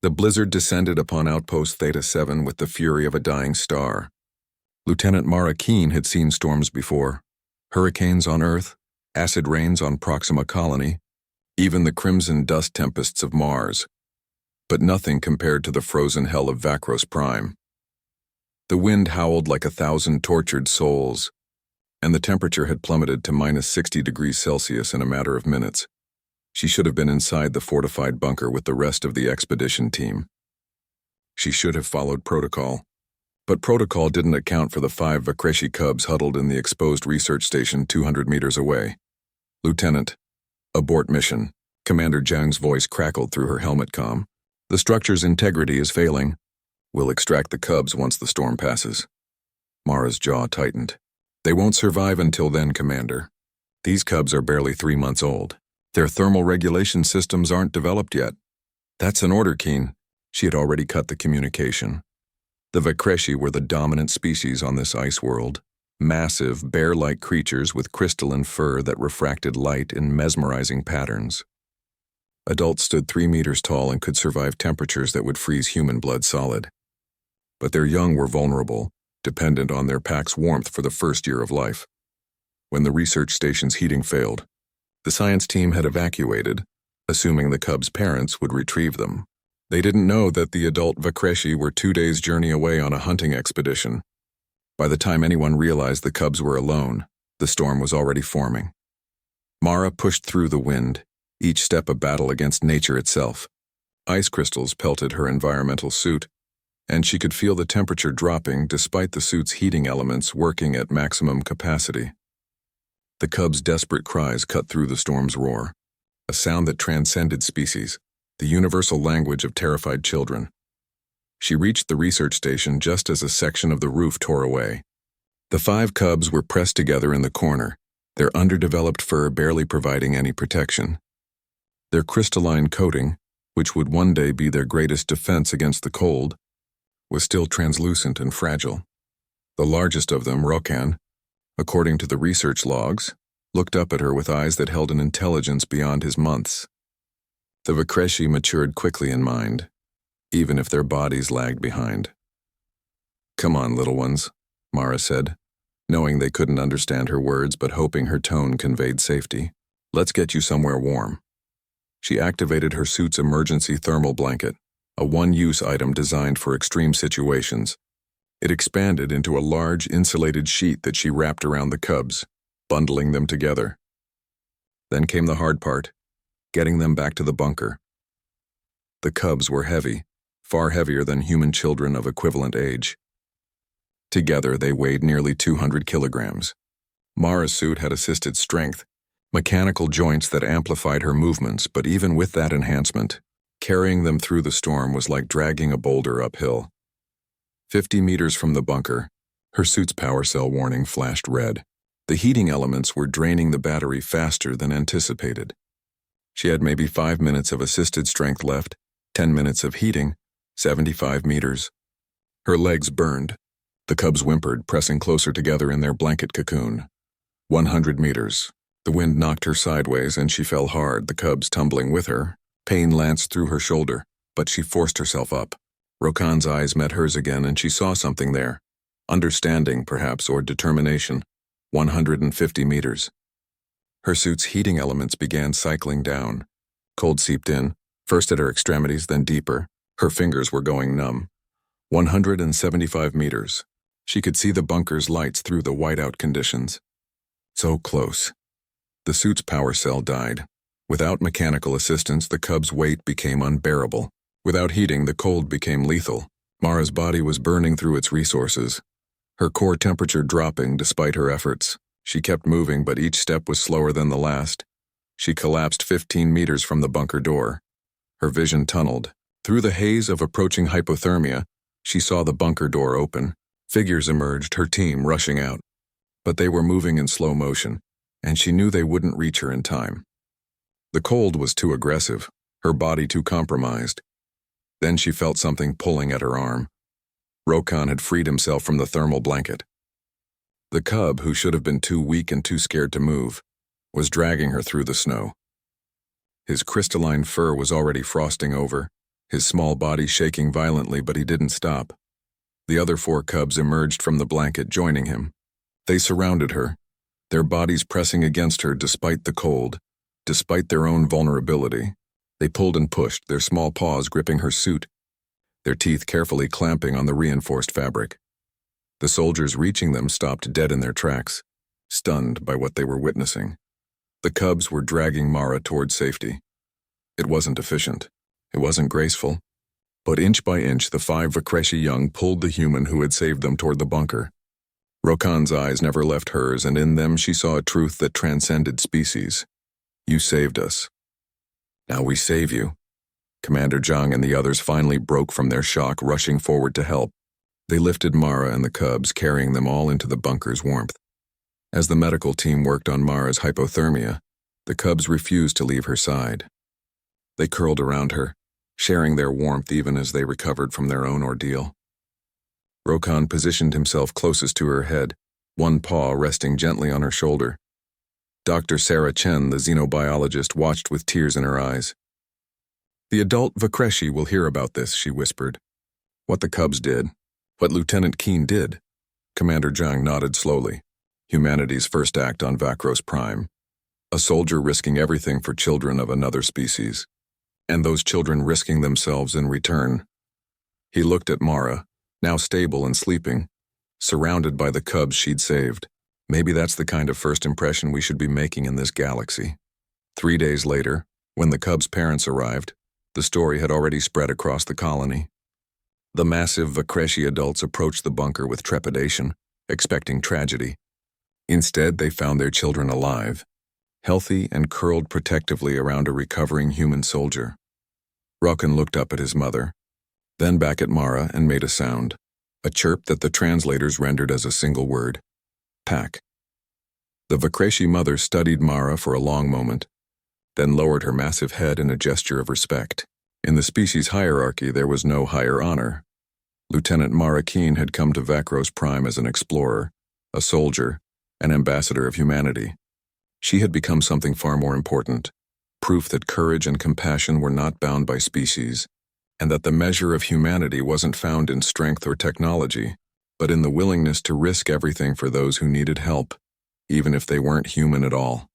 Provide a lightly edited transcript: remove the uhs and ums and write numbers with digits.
The blizzard descended upon Outpost Theta 7 with the fury of a dying star. Lieutenant Mara Keene had seen storms before. Hurricanes on Earth, acid rains on Proxima Colony, even the crimson dust tempests of Mars. But nothing compared to the frozen hell of Vacros Prime. The wind howled like 1,000 tortured souls, and the temperature had plummeted to minus 60 degrees Celsius in a matter of minutes. She should have been inside the fortified bunker with the rest of the expedition team. She should have followed protocol. But protocol didn't account for the 5 Vakreshi cubs huddled in the exposed research station 200 meters away. Lieutenant, abort mission. Commander Jiang's voice crackled through her helmet comm. The structure's integrity is failing. We'll extract the cubs once the storm passes. Mara's jaw tightened. They won't survive until then, Commander. These cubs are barely 3 months old. Their thermal regulation systems aren't developed yet. That's an order, Keene. She had already cut the communication. The Vakreshi were the dominant species on this ice world, massive, bear-like creatures with crystalline fur that refracted light in mesmerizing patterns. Adults stood 3 meters tall and could survive temperatures that would freeze human blood solid. But their young were vulnerable, dependent on their pack's warmth for the first year of life. When the research station's heating failed, the science team had evacuated, assuming the cubs' parents would retrieve them. They didn't know that the adult Vakreshi were 2 days' journey away on a hunting expedition. By the time anyone realized the cubs were alone, the storm was already forming. Mara pushed through the wind, each step a battle against nature itself. Ice crystals pelted her environmental suit, and she could feel the temperature dropping despite the suit's heating elements working at maximum capacity. The cubs' desperate cries cut through the storm's roar, a sound that transcended species, the universal language of terrified children. She reached the research station just as a section of the roof tore away. The 5 cubs were pressed together in the corner, their underdeveloped fur barely providing any protection. Their crystalline coating, which would one day be their greatest defense against the cold, was still translucent and fragile. The largest of them, Rokan, according to the research logs, looked up at her with eyes that held an intelligence beyond his months. The Vakreshi matured quickly in mind, even if their bodies lagged behind. "Come on, little ones," Mara said, knowing they couldn't understand her words but hoping her tone conveyed safety. "Let's get you somewhere warm." She activated her suit's emergency thermal blanket, a one-use item designed for extreme situations. It expanded into a large insulated sheet that she wrapped around the cubs, bundling them together. Then came the hard part, getting them back to the bunker. The cubs were heavy, far heavier than human children of equivalent age. Together they weighed nearly 200 kilograms. Mara's suit had assisted strength, mechanical joints that amplified her movements, but even with that enhancement, carrying them through the storm was like dragging a boulder uphill. 50 meters from the bunker, her suit's power cell warning flashed red. The heating elements were draining the battery faster than anticipated. She had maybe 5 minutes of assisted strength left, 10 minutes of heating, 75 meters. Her legs burned. The cubs whimpered, pressing closer together in their blanket cocoon. 100 meters. The wind knocked her sideways and she fell hard, the cubs tumbling with her. Pain lanced through her shoulder, but she forced herself up. Rokan's eyes met hers again and she saw something there. Understanding, perhaps, or determination. 150 meters. Her suit's heating elements began cycling down. Cold seeped in, first at her extremities, then deeper. Her fingers were going numb. 175 meters. She could see the bunker's lights through the whiteout conditions. So close. The suit's power cell died. Without mechanical assistance, the cub's weight became unbearable. Without heating, the cold became lethal. Mara's body was burning through its resources, her core temperature dropping despite her efforts. She kept moving, but each step was slower than the last. She collapsed 15 meters from the bunker door. Her vision tunneled. Through the haze of approaching hypothermia, she saw the bunker door open. Figures emerged, her team rushing out. But they were moving in slow motion, and she knew they wouldn't reach her in time. The cold was too aggressive, her body too compromised. Then she felt something pulling at her arm. Rokan had freed himself from the thermal blanket. The cub, who should have been too weak and too scared to move, was dragging her through the snow. His crystalline fur was already frosting over, his small body shaking violently, but he didn't stop. The other 4 cubs emerged from the blanket, joining him. They surrounded her, their bodies pressing against her despite the cold, despite their own vulnerability. They pulled and pushed, their small paws gripping her suit, their teeth carefully clamping on the reinforced fabric. The soldiers reaching them stopped dead in their tracks, stunned by what they were witnessing. The cubs were dragging Mara toward safety. It wasn't efficient. It wasn't graceful. But inch by inch, the 5 Vakreshi young pulled the human who had saved them toward the bunker. Rokan's eyes never left hers, and in them she saw a truth that transcended species. You saved us. Now we save you. Commander Zhang and the others finally broke from their shock, rushing forward to help. They lifted Mara and the cubs, carrying them all into the bunker's warmth. As the medical team worked on Mara's hypothermia, the cubs refused to leave her side. They curled around her, sharing their warmth even as they recovered from their own ordeal. Rokan positioned himself closest to her head, one paw resting gently on her shoulder. Dr. Sarah Chen, the xenobiologist, watched with tears in her eyes. The adult Vakreshi will hear about this, she whispered. What the cubs did, what Lieutenant Keen did. Commander Zhang nodded slowly. Humanity's first act on Vakros Prime. A soldier risking everything for children of another species. And those children risking themselves in return. He looked at Mara, now stable and sleeping, surrounded by the cubs she'd saved. Maybe that's the kind of first impression we should be making in this galaxy. 3 days later, when the cubs' parents arrived, the story had already spread across the colony. The massive Vakreshi adults approached the bunker with trepidation, expecting tragedy. Instead, they found their children alive, healthy and curled protectively around a recovering human soldier. Rokan looked up at his mother, then back at Mara and made a sound, a chirp that the translators rendered as a single word. Pack. The Vakreshi mother studied Mara for a long moment, then lowered her massive head in a gesture of respect. In the species hierarchy, there was no higher honor. Lieutenant Mara Keen had come to Vakros Prime as an explorer, a soldier, an ambassador of humanity. She had become something far more important, proof that courage and compassion were not bound by species, and that the measure of humanity wasn't found in strength or technology, but in the willingness to risk everything for those who needed help, even if they weren't human at all.